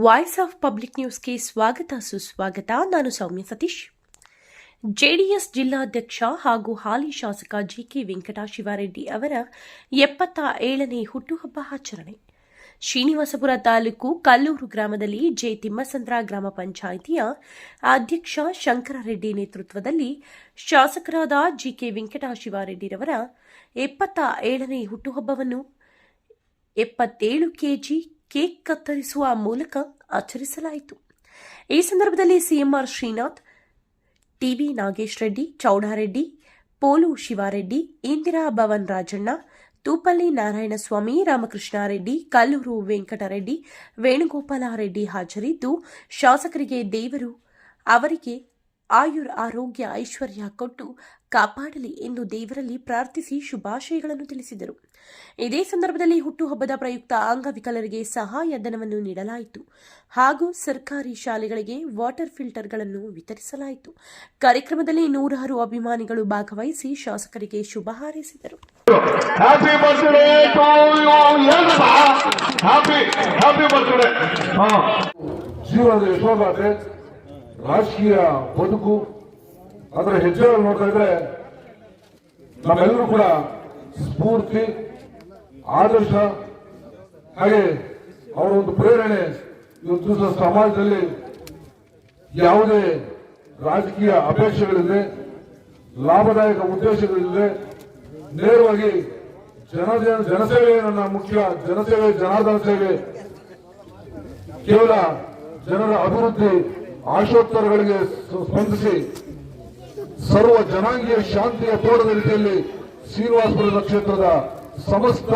Voice of public ನ್ಯೂಸ್ಗೆ ಸ್ವಾಗತ ಸುಸ್ವಾಗತ. ನಾನು ಸೌಮ್ಯ ಸತೀಶ್. ಜೆಡಿಎಸ್ ಜಿಲ್ಲಾಧ್ಯಕ್ಷ ಹಾಗೂ ಹಾಲಿ ಶಾಸಕ ಜಿಕೆ ವೆಂಕಟಶಿವಾರೆಡ್ಡಿ ಅವರ 77ನೇ ಹುಟ್ಟುಹಬ್ಬ ಆಚರಣೆ. ಶ್ರೀನಿವಾಸಪುರ ತಾಲೂಕು ಕಲ್ಲೂರು ಗ್ರಾಮದಲ್ಲಿ ಜೆ ತಿಮ್ಮಸಂದ್ರ ಗ್ರಾಮ ಪಂಚಾಯಿತಿಯ ಅಧ್ಯಕ್ಷ ಶಂಕರರೆಡ್ಡಿ ನೇತೃತ್ವದಲ್ಲಿ ಶಾಸಕರಾದ ಜಿಕೆ ವೆಂಕಟಶಿವಾರೆಡ್ಡಿರವರ 77ನೇ ಹುಟ್ಟುಹಬ್ಬವನ್ನು 77 ಕೆಜಿ ಕೇಕ್ ಕತ್ತರಿಸುವ ಮೂಲಕ ಆಚರಿಸಲಾಯಿತು. ಈ ಸಂದರ್ಭದಲ್ಲಿ ಸಿಎಂಆರ್ ಶ್ರೀನಾಥ್, ಟಿವಿ ನಾಗೇಶ್ ರೆಡ್ಡಿ, ಚೌಡಾರೆಡ್ಡಿ, ಪೋಲು ಶಿವಾರೆಡ್ಡಿ, ಇಂದಿರಾ ಭವನ್ ರಾಜಣ್ಣ, ತೂಪಲ್ಲಿ ನಾರಾಯಣಸ್ವಾಮಿ, ರಾಮಕೃಷ್ಣಾರೆಡ್ಡಿ, ಕಲ್ಲೂರು ವೆಂಕಟರೆಡ್ಡಿ, ವೇಣುಗೋಪಾಲರೆಡ್ಡಿ ಹಾಜರಿದ್ದು, ಶಾಸಕರಿಗೆ ದೇವರು ಅವರಿಗೆ ಆರೋಗ್ಯ ಐಶ್ವರ್ಯ ಕೊಟ್ಟು ಕಾಪಾಡಲಿ ಎಂದು ದೇವರಲ್ಲಿ ಪ್ರಾರ್ಥಿಸಿ ಶುಭಾಶಯಗಳನ್ನು ತಿಳಿಸಿದರು. ಇದೇ ಸಂದರ್ಭದಲ್ಲಿ ಹುಟ್ಟುಹಬ್ಬದ ಪ್ರಯುಕ್ತ ಅಂಗವಿಕಲರಿಗೆ ಸಹಾಯಧನವನ್ನು ನೀಡಲಾಯಿತು ಹಾಗೂ ಸರ್ಕಾರಿ ಶಾಲೆಗಳಿಗೆ ವಾಟರ್ ಫಿಲ್ಟರ್ಗಳನ್ನು ವಿತರಿಸಲಾಯಿತು. ಕಾರ್ಯಕ್ರಮದಲ್ಲಿ 100 ಅಭಿಮಾನಿಗಳು ಭಾಗವಹಿಸಿ ಶಾಸಕರಿಗೆ ಶುಭ ಹಾರೈಸಿದರು. ರಾಜಕೀಯ ಬದುಕು ಅದರ ಹೆಜ್ಜೆಗಳು ನೋಡ್ತಾ ಇದ್ರೆ ನಮ್ಮೆಲ್ಲರೂ ಕೂಡ ಸ್ಫೂರ್ತಿ, ಆದರ್ಶ, ಹಾಗೆ ಅವರ ಒಂದು ಪ್ರೇರಣೆ ಇವತ್ತು ಸಮಾಜದಲ್ಲಿ ಯಾವುದೇ ರಾಜಕೀಯ ಅಪೇಕ್ಷೆಗಳಿಲ್ಲದೆ, ಲಾಭದಾಯಕ ಉದ್ದೇಶಗಳಿಲ್ಲದೆ ನೇರವಾಗಿ ಜನಸೇವೆ ನನ್ನ ಮುಖ್ಯ, ಜನಸೇವೆ, ಜನಾರ್ದನ ಸೇವೆ, ಕೇವಲ ಜನರ ಅಭಿವೃದ್ಧಿ ಆಶೋತ್ತರಗಳಿಗೆ ಸ್ಪಂದಿಸಿ ಸರ್ವ ಜನಾಂಗೀಯ ಶಾಂತಿಯ ತೋಟದ ರೀತಿಯಲ್ಲಿ ಶ್ರೀನಿವಾಸಪುರ ಕ್ಷೇತ್ರದ ಸಮಸ್ತ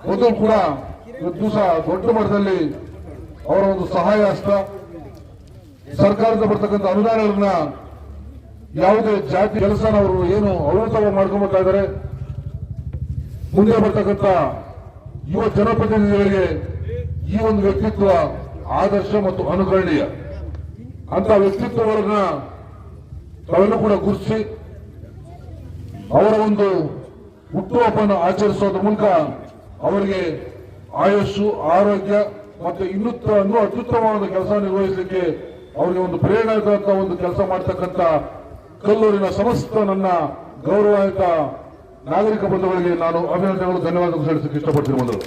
ಮೊದಲು ಕೂಡ ಇವತ್ತು ದಿವಸ ದೊಡ್ಡ ಮಟ್ಟದಲ್ಲಿ ಅವರ ಒಂದು ಸಹಾಯ ಹಸ್ತ, ಸರ್ಕಾರದಿಂದ ಬರ್ತಕ್ಕಂಥ ಅನುದಾನಗಳನ್ನ ಯಾವುದೇ ಜಾತಿ ಕೆಲಸನ ಅವರು ಏನು ಅವಲೋಕನ ಮಾಡ್ಕೊಂಡ್ಬರ್ತಾ ಇದ್ದಾರೆ. ಮುಂದೆ ಬರ್ತಕ್ಕಂಥ ಯುವ ಜನಪ್ರತಿನಿಧಿಗಳಿಗೆ ಈ ಒಂದು ವ್ಯಕ್ತಿತ್ವ ಆದರ್ಶ ಮತ್ತು ಅನುಕರಣೀಯ ಅಂತ ವ್ಯಕ್ತಿತ್ವಗಳನ್ನ ತಾವೆಲ್ಲೂ ಕೂಡ ಗುರುತಿಸಿ ಅವರ ಒಂದು ಹುಟ್ಟುಹಬ್ಬವನ್ನು ಆಚರಿಸೋದ್ರ ಮೂಲಕ ಅವರಿಗೆ ಆಯುಸ್ಸು, ಆರೋಗ್ಯ ಮತ್ತು ಇನ್ನೂ ಅತ್ಯುತ್ತಮವಾದ ಕೆಲಸ ನಿರ್ವಹಿಸಲಿಕ್ಕೆ ಅವರಿಗೆ ಒಂದು ಪ್ರೇರಣಾದಾಯಕ ಒಂದು ಕೆಲಸ ಮಾಡ್ತಕ್ಕಂಥ ಕಲ್ಲೂರಿನ ಸಮಸ್ತ ನನ್ನ ಗೌರವಾನ್ವಿತ ನಾಗರಿಕ ಬಂಧುಗಳಿಗೆ ನಾನು ಅಭಿನಂದನೆಗಳು, ಧನ್ಯವಾದಗಳು ಸಲ್ಲಿಸಲಿಕ್ಕೆ ಇಷ್ಟಪಡ್ತೀನಿ. ಮೊದಲು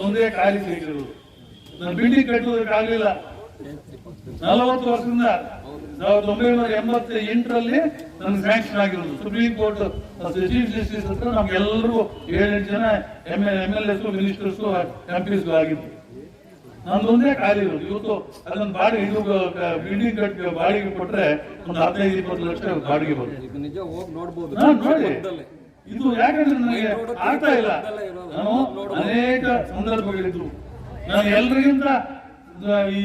ಒಂದೇ ಖಾಲಿ ಬಿಲ್ಡಿಂಗ್ ಕಟ್ಟುವುದಕ್ಕಾಗಲಿಲ್ಲ. 40 ವರ್ಷದಿಂದ 1988ರಲ್ಲಿ ನನ್ಗೆ ಸ್ಯಾಂಕ್ಷನ್ ಆಗಿರೋದು. ಸುಪ್ರೀಂ ಕೋರ್ಟ್ ಚೀಫ್ ಜಸ್ಟಿಸ್ ಹತ್ರ ನಮ್ಗೆಲ್ಲರಿಗೂ 7-8 ಜನ MLAs, ಮಿನಿಸ್ಟರ್ಸ್, MPs ಆಗಿತ್ತು. ನಮ್ದೊಂದೇ ಖಾಲಿ ಇರೋದು. ಇವತ್ತು ಅದನ್ನ ಬಾಡಿಗೆ ಬಿಲ್ಡಿಂಗ್ ಕಟ್ಟಿ ಬಾಡಿಗೆ ಕೊಟ್ರೆ ಒಂದು 15-20 ಲಕ್ಷ ಬಾಡಿಗೆ ಬರುತ್ತೆ. ನೋಡಿ, ಇದು ಯಾಕಂದ್ರೆ ನನಗೆ ಆಗ್ತಾ ಇಲ್ಲ. ನಾನು ಅನೇಕ ಸಂದರ್ಭಗಳಿದ್ರು, ನಾನು ಎಲ್ರಿಗಿಂತ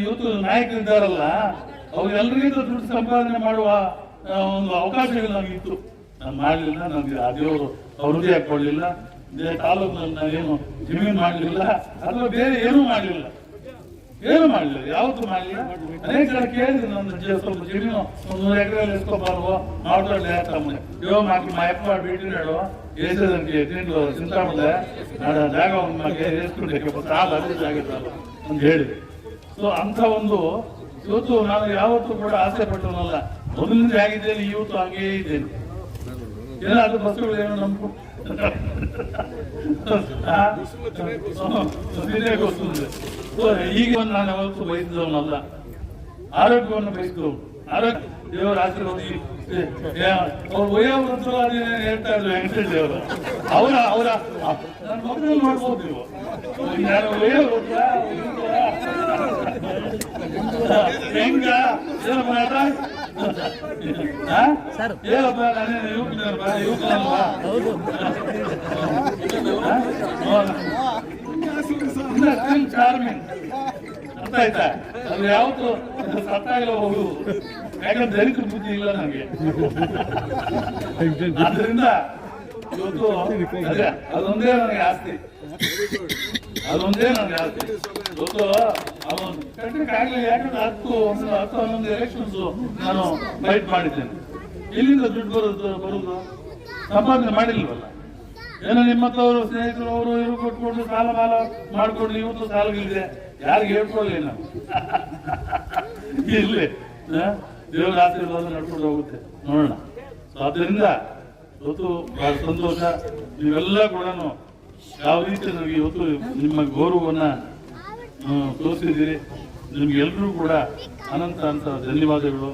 ಇವತ್ತು ನಾಯಕರಿದ್ದಾರಲ್ಲ ಅವ್ರೆಲ್ರಿಗಿಂತ ದುಡ್ಡು ಸಂಪಾದನೆ ಮಾಡುವ ಒಂದು ಅವಕಾಶಗಳು ನಮಗಿತ್ತು. ನಾನು ಮಾಡಲಿಲ್ಲ. ನಮ್ಗೆ ಆ ದೇವರು ಅವ್ರದ್ದೇ ಹಾಕೊಳ್ಳಿಲ್ಲ. ತಾಲೂಕಿನಲ್ಲಿ ನಾನೇನು ಜಮೀನು ಮಾಡಲಿಲ್ಲ ಅಥವಾ ಬೇರೆ ಏನೂ ಮಾಡಲಿಲ್ಲ, ಯಾವತ್ತೂ ಮಾಡಲಿಲ್ಲ. ಅನೇಕ ಜನ ಕೇಳಿದ್ರು, ನನ್ನ ಸ್ವಲ್ಪ ಜಮೀನು 100 ಎಕರೆಯಲ್ಲಿ ಎಸ್ಕೊಬಾರುವ ಮಾತಾಡಲಿ ತಮ್ಮ ಯೋಗ ಮಾಕಿ ಮಾ ಎಪ್ಪ ಬಿಟ್ಟಿರೋ ಏಸದಕ್ಕೆ ಚಿಂತಾಮಲ್ಲ ಜಾಗ ನಮಗೆ ಎಸ್ಕೊಂಡೆ ಸಾಲ ಆಗಿತ್ತಲ್ಲ ಅಂತ ಹೇಳಿದೆ. ಸೊ ಅಂತ ಒಂದು ಇವತ್ತು ನಾನು ಯಾವತ್ತೂ ಕೂಡ ಆಸೆ ಪಟ್ಟವನಲ್ಲ. ಮೊದಲಿಂದ ಆಗಿದ್ದೇನೆ, ಇವತ್ತು ಹಾಗೇ ಇದ್ದೇನೆ. ಏನಾದ್ರು ಬಸ್ಸುಗಳು ಏನೋ ನಮ್ಗೂ ಈಗ ನಾನು ಯಾವತ್ತೂ ಬಯಸಿದವನಲ್ಲ, ಆರೋಗ್ಯವನ್ನು ಬಯಸಿದವನು. ಆರೋಗ್ಯ ದೇವರ ಆಶೀರ್ವಾದ. ಅವ್ರ ವಯೋವೃದ್ಧರು ಹೇಳ್ತಾ ಇದ್ರು ವೆಂಕಟೇಶ್ ದೇವರು, ಅವರ ನನ್ನ ಮಗನಲ್ಲಿ ನೋಡ್ಬೋದು ನೀವು. ನಾನು ವಯೋವೃದ್ಧ ಹೆಂಗ ಏನಪ್ಪ ಏನಪ್ಪ ನಾನೇನು ಯುವಕನಲ್ವಾ? ಚಾರ್ಮಿಂಗ್ ಅರ್ಥ ಆಯ್ತಾ? ಅದು ಯಾವತ್ತು ಸತ್ತಾಗಲೋ ಹೋಗುದು. ಯಾಕಂದ್ರೆ ದಲಿತ ಬುದ್ಧಿ ಇಲ್ಲ ನನಗೆ. ಆದ್ರಿಂದ ಇವತ್ತು ಅದೊಂದೇ ನನಗೆ ಆಸ್ತಿ, ಇವತ್ತು ಅವನು ಕಟ್ಟಕ್ಕಾಗಲಿಲ್ಲ. ಯಾಕಂದ್ರೆ 10-11 ಎಲೆಕ್ಷನ್ಸ್ ನಾನು ಫೈಟ್ ಮಾಡಿದ್ದೇನೆ. ಎಲ್ಲಿಂದ ದುಡ್ಡು ಬರುದು? ಸಂಪಾದನೆ ಮಾಡಿಲ್ವಲ್ಲ. ಏನೋ ನಿಮ್ಮಂಥವ್ರು ಸ್ನೇಹಿತರು ಅವರು ಇವರು ಕೊಟ್ಕೊಂಡು ಸಾಲ ಮಾಲ ಮಾಡ್ಕೊಂಡು ಇವತ್ತು ಸಾಲಗಳಿದೆ ಯಾರಿಗೆ ಹೇಳ್ಕೊಳ್ಳಿ ನಾವು ಇರ್ಲಿ ದೇವರ ಆಶೀರ್ವಾದ ನಡ್ಕೊಂಡು ಹೋಗುತ್ತೆ ನೋಡೋಣ. ಆದ್ದರಿಂದ ಇವತ್ತು ಬಹಳ ಸಂತೋಷ. ನೀವೆಲ್ಲ ಕೂಡ ಯಾವ ರೀತಿ ನನಗೆ ಇವತ್ತು ನಿಮ್ಮ ಗೌರವವನ್ನ ತೋರಿಸಿದ್ದೀರಿ. ನಿಮ್ಗೆಲ್ಲರೂ ಕೂಡ ಅನಂತ ಧನ್ಯವಾದಗಳು.